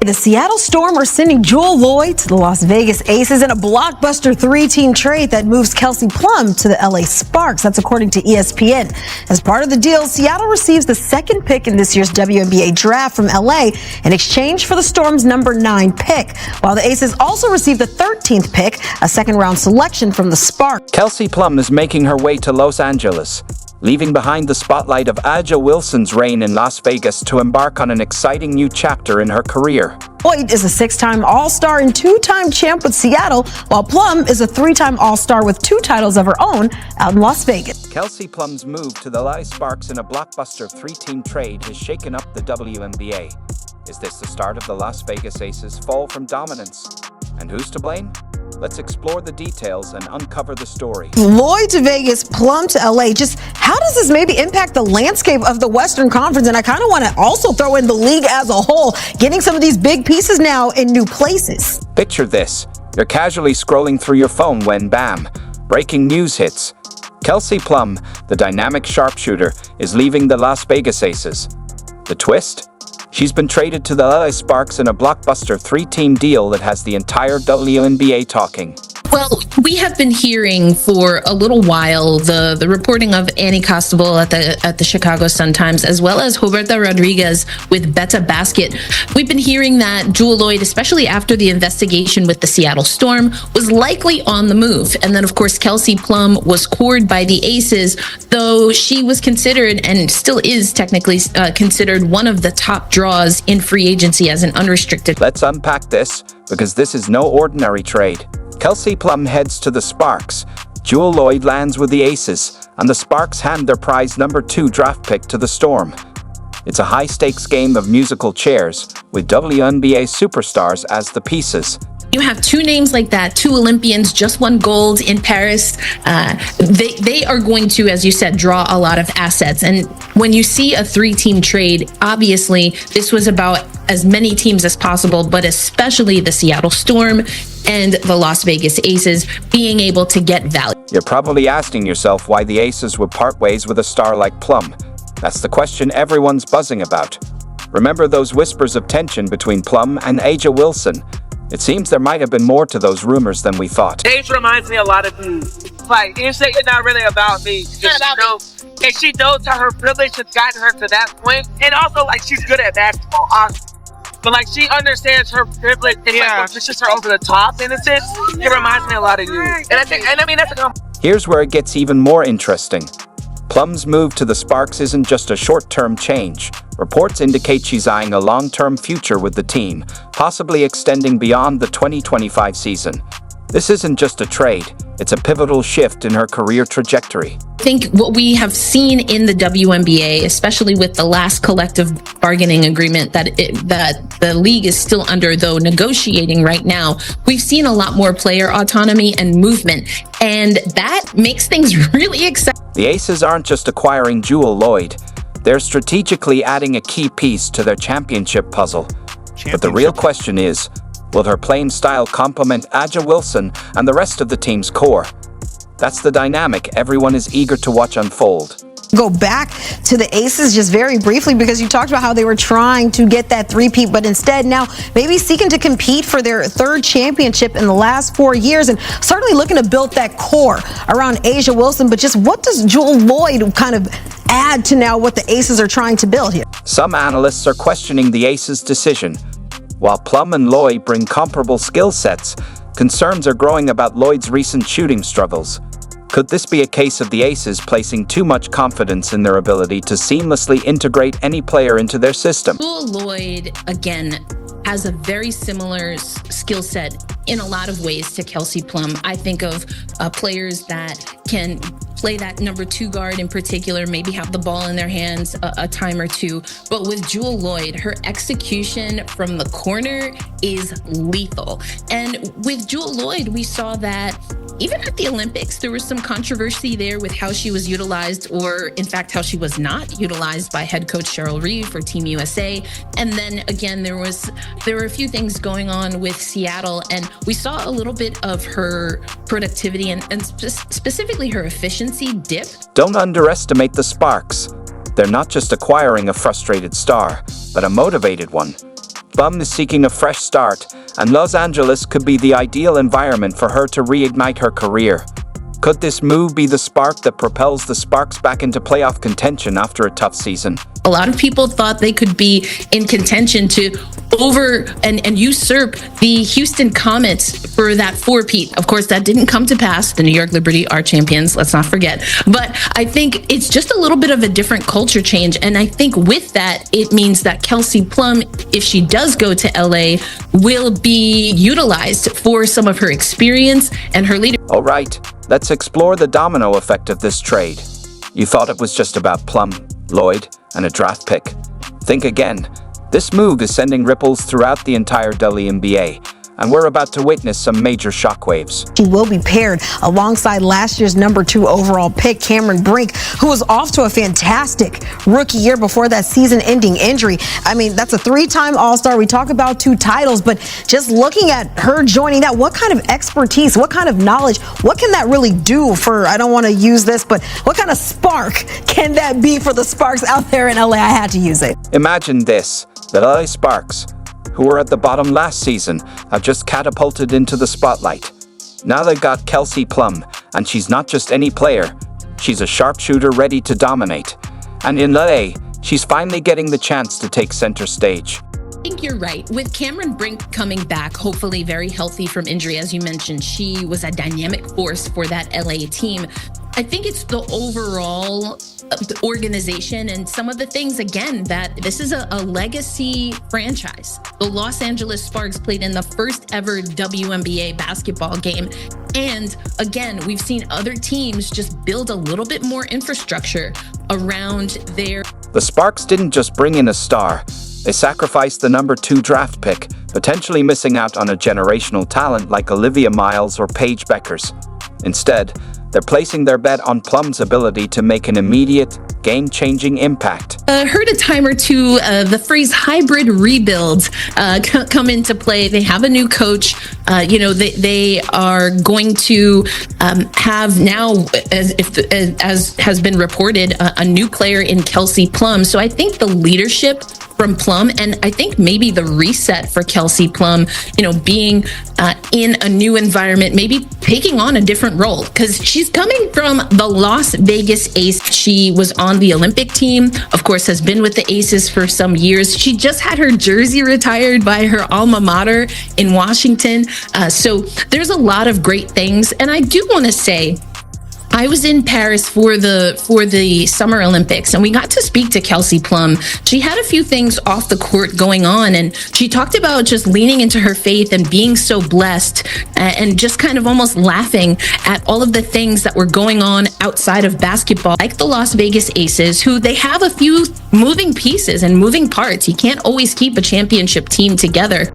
The Seattle Storm are sending Jewell Loyd to the Las Vegas Aces in a blockbuster three-team trade that moves Kelsey Plum to the LA Sparks. That's according to ESPN. As part of the deal, Seattle receives the second pick in this year's WNBA draft from LA in exchange for the Storm's number 9 pick, while the Aces also receive the 13th pick, a second-round selection from the Sparks. Kelsey Plum is making her way to Los Angeles, leaving behind the spotlight of A'ja Wilson's reign in Las Vegas to embark on an exciting new chapter in her career. Loyd is a 6-time All-Star and 2-time champ with Seattle, while Plum is a 3-time All-Star with 2 titles of her own out in Las Vegas. Kelsey Plum's move to the LA Sparks in a blockbuster 3-team trade has shaken up the WNBA. Is this the start of the Las Vegas Aces' fall from dominance? And who's to blame? Let's explore the details and uncover the story. Loyd to Vegas, Plum to LA. Just how does this maybe impact the landscape of the Western Conference? And I kind of want to also throw in the league as a whole, getting some of these big pieces now in new places. Picture this. You're casually scrolling through your phone when, bam, breaking news hits. Kelsey Plum, the dynamic sharpshooter, is leaving the Las Vegas Aces. The twist? She's been traded to the LA Sparks in a blockbuster 3-team deal that has the entire WNBA talking. Well, we have been hearing for a little while the reporting of Annie Costabile at the Chicago Sun-Times, as well as Roberta Rodriguez with Beta Basket. We've been hearing that Jewell Loyd, especially after the investigation with the Seattle Storm, was likely on the move. And then, of course, Kelsey Plum was cored by the Aces, though she was considered, and still is technically considered, one of the top draws in free agency as an unrestricted. Let's unpack this, because this is no ordinary trade. Kelsey Plum heads to the Sparks, Jewell Loyd lands with the Aces, and the Sparks hand their prize number 2 draft pick to the Storm. It's a high-stakes game of musical chairs, with WNBA superstars as the pieces. You have 2 names like that, 2 Olympians, just won gold in Paris. They are going to, as you said, draw a lot of assets. And when you see a 3-team trade, obviously this was about as many teams as possible, but especially the Seattle Storm and the Las Vegas Aces being able to get value. You're probably asking yourself why the Aces would part ways with a star like Plum. That's the question everyone's buzzing about. Remember those whispers of tension between Plum and A'ja Wilson? It seems there might have been more to those rumors than we thought. A'ja reminds me a lot of you. Like, you say it's not really about me. And she knows how her privilege has gotten her to that point. And also, like, she's good at basketball, honestly. But, like, she understands her privilege and, like, pushes her over the top, in a sense. It reminds me a lot of you. And I mean, that's a compliment. Here's where it gets even more interesting. Plum's move to the Sparks isn't just a short-term change. Reports indicate she's eyeing a long-term future with the team, possibly extending beyond the 2025 season. This isn't just a trade, it's a pivotal shift in her career trajectory. I think what we have seen in the WNBA, especially with the last collective bargaining agreement that the league is still under, though negotiating right now, we've seen a lot more player autonomy and movement, and that makes things really exciting. The Aces aren't just acquiring Jewell Loyd, they're strategically adding a key piece to their championship puzzle. But the real question is, will her playing style complement A'ja Wilson and the rest of the team's core? That's the dynamic everyone is eager to watch unfold. Go back to the Aces just very briefly, because you talked about how they were trying to get that 3-peat, but instead now maybe seeking to compete for their 3rd championship in the last 4 years, and certainly looking to build that core around A'ja Wilson. But just what does Jewell Loyd kind of add to now what the Aces are trying to build here? Some analysts are questioning the Aces' decision. While Plum and Loyd bring comparable skill sets, concerns are growing about Loyd's recent shooting struggles. Could this be a case of the Aces placing too much confidence in their ability to seamlessly integrate any player into their system? Jewell Loyd, again, has a very similar skill set in a lot of ways to Kelsey Plum. I think of players that can play that number 2 guard in particular, maybe have the ball in their hands a time or two. But with Jewell Loyd, her execution from the corner is lethal. And with Jewell Loyd, we saw that even at the Olympics, there was some controversy there with how she was utilized, or in fact, how she was not utilized by head coach Cheryl Reeve for Team USA. And then again, there were a few things going on with Seattle, and we saw a little bit of her productivity and specifically her efficiency dip. Don't underestimate the Sparks. They're not just acquiring a frustrated star, but a motivated one. Plum is seeking a fresh start, and Los Angeles could be the ideal environment for her to reignite her career. Could this move be the spark that propels the Sparks back into playoff contention after a tough season? A lot of people thought they could be in contention to over and usurp the Houston Comets for that four-peat. Of course, that didn't come to pass. The New York Liberty are champions, let's not forget. But I think it's just a little bit of a different culture change. And I think with that, it means that Kelsey Plum, if she does go to LA, will be utilized for some of her experience and her leadership. All right, let's explore the domino effect of this trade. You thought it was just about Plum, Lloyd, and a draft pick. Think again. This move is sending ripples throughout the entire WNBA, and we're about to witness some major shockwaves. She will be paired alongside last year's #2 overall pick, Cameron Brink, who was off to a fantastic rookie year before that season-ending injury. I mean, that's a 3-time All-Star. We talk about 2 titles, but just looking at her joining that, what kind of expertise, what kind of knowledge, what can that really do for, I don't want to use this, but what kind of spark can that be for the Sparks out there in LA? I had to use it. Imagine this, the LA Sparks, who were at the bottom last season, have just catapulted into the spotlight. Now they've got Kelsey Plum, and she's not just any player. She's a sharpshooter ready to dominate. And in LA, she's finally getting the chance to take center stage. I think you're right. With Cameron Brink coming back, hopefully very healthy from injury, as you mentioned, she was a dynamic force for that LA team. I think it's the overall organization and some of the things, again, that this is a legacy franchise. The Los Angeles Sparks played in the first ever WNBA basketball game. And again, we've seen other teams just build a little bit more infrastructure around their... The Sparks didn't just bring in a star. They sacrificed the #2 draft pick, potentially missing out on a generational talent like Olivia Miles or Paige Beckers. Instead, they're placing their bet on Plum's ability to make an immediate, game-changing impact. Heard a time or two the phrase hybrid rebuild come into play. They have a new coach. They are going to have now, as has been reported, a new player in Kelsey Plum. So I think the leadership from Plum, and I think maybe the reset for Kelsey Plum, being in a new environment, maybe taking on a different role, because she's coming from the Las Vegas Ace. She was on the Olympic team, of course, has been with the Aces for some years. She just had her jersey retired by her alma mater in Washington. So there's a lot of great things. And I do want to say, I was in Paris for the Summer Olympics, and we got to speak to Kelsey Plum. She had a few things off the court going on, and she talked about just leaning into her faith and being so blessed, and just kind of almost laughing at all of the things that were going on outside of basketball, like the Las Vegas Aces, who they have a few moving pieces and moving parts. You can't always keep a championship team together.